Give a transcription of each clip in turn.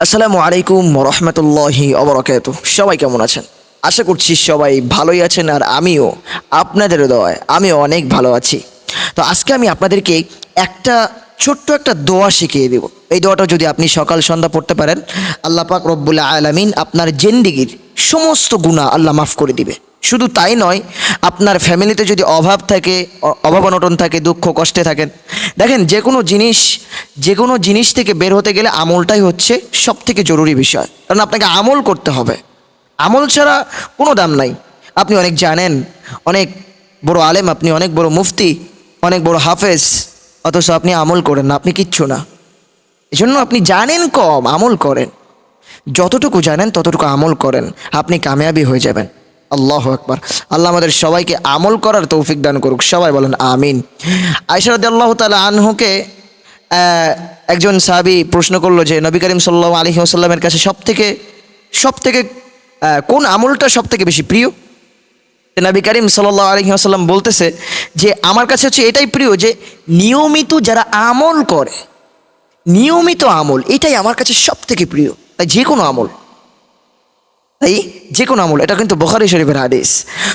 আসসালামু আলাইকুম রহমতুল্লাহি অবরাকাতু। সবাই কেমন আছেন? আশা করছি সবাই ভালোই আছেন, আর আমিও আপনাদের দোয়ায় আমিও অনেক ভালো আছি। তো আজকে আমি আপনাদেরকে একটা ছোট্ট একটা দোয়া শিখিয়ে দেব। এই দোয়াটা যদি আপনি সকাল সন্ধ্যা পড়তে পারেন, আল্লাহ পাক রব্বুল আলামিন আপনার জিন্দেগির সমস্ত গুনাহ আল্লাহ মাফ করে দিবে। শুধু তাই নয়, আপনার ফ্যামিলিতে যদি অভাব থাকে, অভাব অনটন থাকে, দুঃখ কষ্টে থাকেন, দেখেন যে কোনো জিনিস থেকে বের হতে গেলে আমলটাই হচ্ছে সব থেকে জরুরি বিষয়। কারণ আপনাকে আমল করতে হবে, আমল ছাড়া কোনো দাম নাই। আপনি অনেক জানেন, অনেক বড় আলেম, আপনি অনেক বড় মুফতি, অনেক বড় হাফেজ, অথচ আপনি আমল করেন না, আপনি কিচ্ছু না। এজন্য আপনি জানেন কম, আমল করেন। যতটুকু জানেন ততটুকু আমল করেন, আপনি কামিয়াবি হয়ে যাবেন। আল্লাহু আকবার। আল্লাহ আমাদের সবাইকে আমল করার তৌফিক দান করুক, সবাই বলেন আমিন। আয়েশা রাদিয়াল্লাহু তাআলা আনহুকে একজন সাহাবী প্রশ্ন করলো যে নবী করিম সাল্লাল্লাহু আলাইহি ওয়াসাল্লামের কাছে সবথেকে কোন আমলটা সবথেকে বেশি প্রিয়? নবী করিম সাল্লাল্লাহু আলাইহি ওয়াসাল্লাম বলতেছে যে আমার কাছে হচ্ছে এটাই প্রিয় যে নিয়মিত যারা আমল করে, নিয়মিত আমল, এটাই আমার কাছে সবথেকে প্রিয়। তাই যে কোনো আমল, এটা কিন্তু বুখারী শরীফের হাদিস।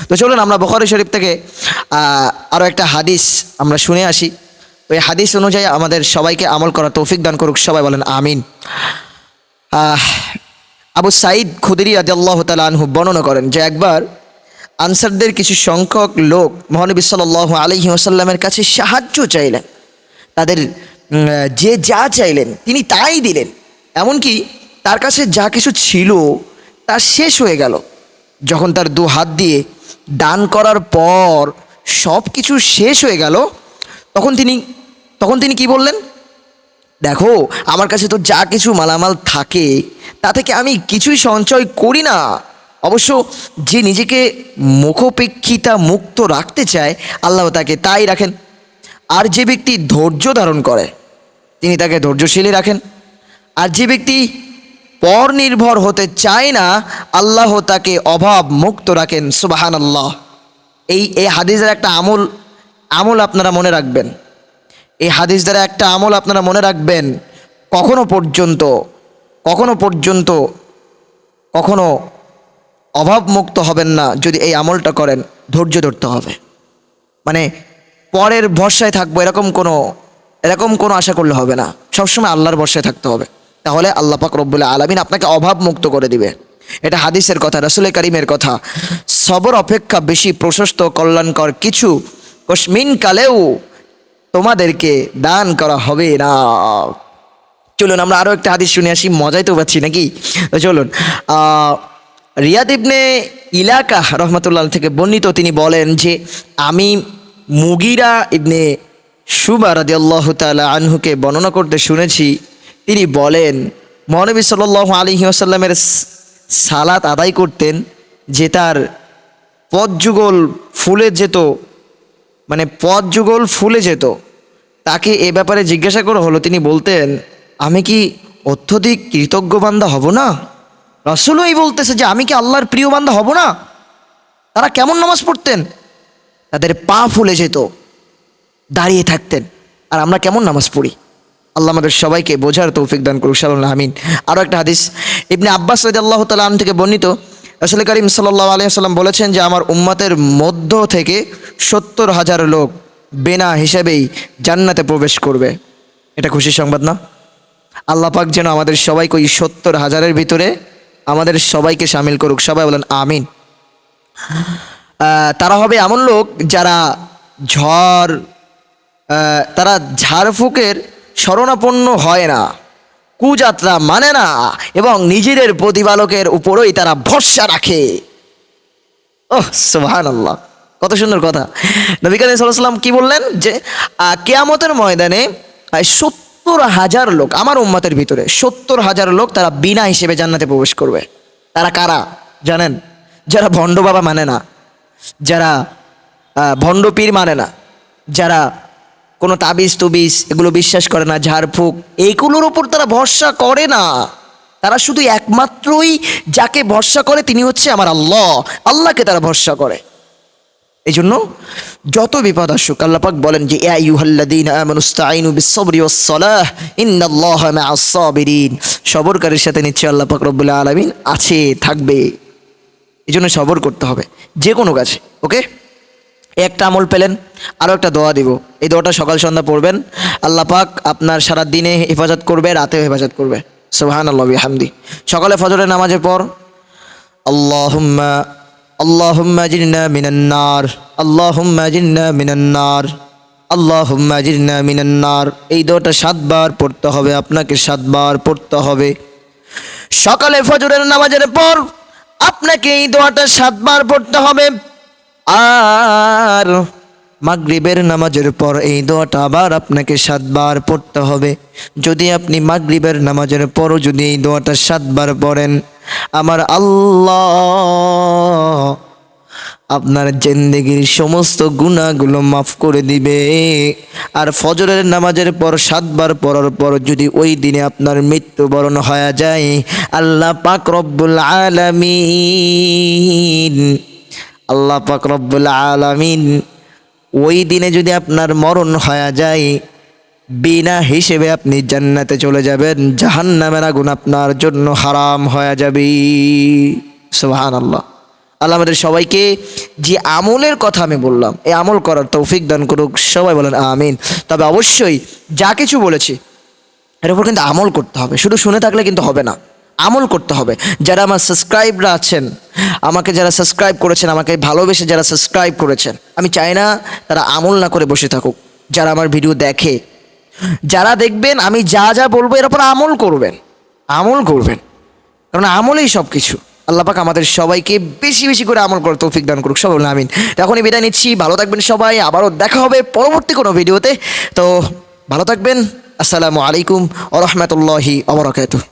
তো চলুন আমরা বুখারী শরীফ থেকে আরও একটা হাদিস আমরা শুনে আসি। ওই হাদিস অনুযায়ী আমাদের সবাইকে আমল করার তৌফিক দান করুক, সবাই বলেন আমিন। আবু সাঈদ খুদরি রাদিয়াল্লাহু তাআলা আনহু বর্ণনা করেন যে একবার আনসারদের কিছু সংখ্যক লোক মহানবী সাল্লাল্লাহু আলাইহি ওয়াসাল্লামের কাছে সাহায্য চাইলেন। তাদের যে যা চাইলেন তিনি তাই দিলেন। এমনকি তার কাছে যা কিছু ছিল তা শেষ হয়ে গেল। যখন তার দু হাত দিয়ে দান করার পর সব কিছু শেষ হয়ে গেল, তখন তিনি কি বললেন? দেখো, আমার কাছে তো যা কিছু মালামাল থাকে তা থেকে আমি কিছুই সঞ্চয় করি না। অবশ্য যে নিজেকে মুখোপেক্ষিতা মুক্ত রাখতে চায়, আল্লাহ তাকে তাই রাখেন। আর যে ব্যক্তি ধৈর্য ধারণ করে তিনি তাকে ধৈর্যশীলই রাখেন। আর যে ব্যক্তি পর নির্ভর হতে চায় না, আল্লাহ তাকে অভাব মুক্ত রাখেন। সুবহানাল্লাহ। এই হাদিসের একটা আমল আপনারা মনে রাখবেন। এই হাদিস দ্বারা একটা আমল আপনারা মনে রাখবেন, কখনো কখনো অভাব মুক্ত হবেন না যদি এই আমলটা করেন। ধৈর্য ধরতে হবে, মানে পরের ভরসায় থাকবো এরকম কোনো আশা করলে হবে না। সবসময় আল্লাহর ভরসায় থাকতে হবে, তাহলে আল্লাহ পাক রব্বুল আলামিন আপনাকে অভাব মুক্ত করে দিবে। এটা হাদিসের কথা, রাসূল কারীমের কথা। সবর অপেক্ষা বেশি প্রশস্ত কল্যাণকর কিছু কসমিন কালেও তোমাদেরকে দান করা হবে না। চলুন আমরা আরও একটা হাদিস শুনে আসি, মজাই তো পাচ্ছি নাকি? তো চলুন, রিয়াদ ইবনে ইলাকা রহমতুল্লাহ থেকে বর্ণিত, তিনি বলেন যে আমি মুগিরা ইবনে শুবা রাদিয়াল্লাহু তাআলা আনহুকে বর্ণনা করতে শুনেছি। তিনি বলেন মহানবী সাল্লাল্লাহু আলাইহি ওয়াসাল্লামের সালাত আদায় করতেন যে তার পদযুগল ফুলে যেত। তাকে এ ব্যাপারে জিজ্ঞাসা করা হলো, তিনি বলতেন আমি কি অত্যধিক কৃতজ্ঞ বান্দা হব না? রাসূলও এই বলতেছে যে আমি কি আল্লাহর প্রিয় বান্দা হব না? তারা কেমন নামাজ পড়তেন? তাদের পা ফুলে যেত, দাঁড়িয়ে থাকতেন। আর আমরা কেমন নামাজ পড়ি? আল্লাহ আমাদের সবাইকে বোঝার তৌফিক দান করুক, সাল্লাল্লাহু আমিন। আরও একটা হাদিস ইবনে আব্বাস রাদিয়াল্লাহু তাআলা আনহু থেকে বর্ণিত, রাসূল করিম সাল্লাল্লাহু আলাইহি ওয়াসাল্লাম বলেছেন যে আমার উম্মতের মধ্য থেকে ৭০,০০০ লোক বিনা হিসেবেই জান্নাতে প্রবেশ করবে। এটা খুশির সংবাদ না? আল্লাহ পাক যেন আমাদের সবাইকে ওই ৭০,০০০-এর ভিতরে আমাদের সবাইকে শামিল করুক, সবাই বলেন আমিন। তারা হবে এমন লোক যারা ঝাড়ফুঁকের শরণাপন্ন হয় না, কুযাত্রা মানে না, এবং নিজেদের প্রতিপালকের উপরই তারা ভরসা রাখে। ওহ সুবহানাল্লাহ, কত সুন্দর কথা। নবী করিম সাল্লাল্লাহু আলাইহি ওয়াসাল্লাম কি বললেন যে কিয়ামতের ময়দানে ৭০,০০০ লোক, আমার উম্মতের ভিতরে ৭০,০০০ লোক তারা বিনা হিসেবে জান্নাতে প্রবেশ করবে। তারা কারা জানেন? যারা ভণ্ড বাবা মানে না, যারা ভণ্ড পীর মানে না, যারা কোনো তাবিজ তুবিজ এগুলো বিশ্বাস করে না, ঝাড়ফুঁক এইগুলোর ওপর তারা ভরসা করে না। তারা শুধু একমাত্রই যাকে ভরসা করে তিনি হচ্ছে আমার আল্লাহ। আল্লাহকে তারা ভরসা করে। এই জন্য যত বিপদ আসুক আল্লাহ পাক বলেন যে ইয়া আইয়ুহাল্লাযীনা আমানুস্তাঈনু বিস-সাবরি ওয়াস-সালাহ ইন্নাল্লাহা মা'আস-সাবিরিন। সবরকারীর সাথে নিশ্চয়ই আল্লাহ পাক রব্বুল আলামিন আছে, থাকবে। এই জন্য সবর করতে হবে যে কোনো কাজে। ওকে, একটা আমল পেলেন, আরও একটা দোয়া দিব। এই দোয়াটা সকাল সন্ধ্যা পড়বেন। আল্লাহ পাক আপনার সারা দিনে হেফাজত করবে, রাতেও হেফাজত করবে। সুবহানাল্লাহি ওয়া বিহামদি। সকালে ফজরের নামাজের পর আল্লাহুম্মা আল্লাহুম্মা জিরনা মিনান নার, আল্লাহুম্মা জিরনা মিনান নার, আল্লাহুম্মা জিরনা মিনান নার। এই দোয়াটা 7 বার পড়তে হবে, আপনাকে 7 বার পড়তে হবে। সকালে ফজরের নামাজের পর আপনাকে এই দোয়াটা 7 বার পড়তে হবে। আর মাগরিবের নামাজের পর এই দোয়াটা আবার আপনাকে 7 বার পড়তে হবে। যদি আপনি মাগরিবের নামাজের পরও যদি এই দোয়াটা 7 বার পড়েন, আমার আল্লাহ আপনার জিন্দেগির সমস্ত গুনাহগুলো মাফ করে দিবে। আর ফজরের নামাজের পর 7 বার পড়ার পর যদি ওই দিনে আপনার মৃত্যুবরণ হয়ে যায়, আল্লাহ পাক রব্বুল আলামিন, আল্লাহ পাক রব্বুল আলামিন ওই দিনে যদি আপনার মরণ হয়ে যায়, বিনা হিসেবে আপনি জান্নাতে চলে যাবেন, জাহান্নামের আগুন আপনার জন্য হারাম হয়ে যাবে। সুবহানাল্লাহ। আল্লাহ আমাদের সবাইকে যে আমলের কথা আমি বললাম এই আমল করার তৌফিক দান করুক, সবাই বলেন আমিন। তবে অবশ্যই যা কিছু বলেছি এর উপর কিন্তু আমল করতে হবে, শুধু শুনে থাকলে কিন্তু হবে না, আমল করতে হবে। যারা আমার সাবস্ক্রাইবরা আছেন, আমাকে যারা সাবস্ক্রাইব করেছেন, আমাকে ভালোবেসে যারা সাবস্ক্রাইব করেছেন, আমি চাই না তারা আমল না করে বসে থাকুক। যারা আমার ভিডিও দেখে, যারা দেখবেন, আমি যা যা বলবো এর উপর আমল করবেন, আমল করবেন, কারণ আমলেই সব কিছু। আল্লাহ পাক আমাদের সবাইকে বেশি বেশি করে আমল করার তৌফিক দান করুক, সবাই বলুন আমিন। এখনই বিদায় নিচ্ছি, ভালো থাকবেন সবাই, আবারও দেখা হবে পরবর্তী কোনো ভিডিওতে। তো ভালো থাকবেন, আসসালামু আলাইকুম ওয়া রাহমাতুল্লাহি ওয়া বারাকাতুহু।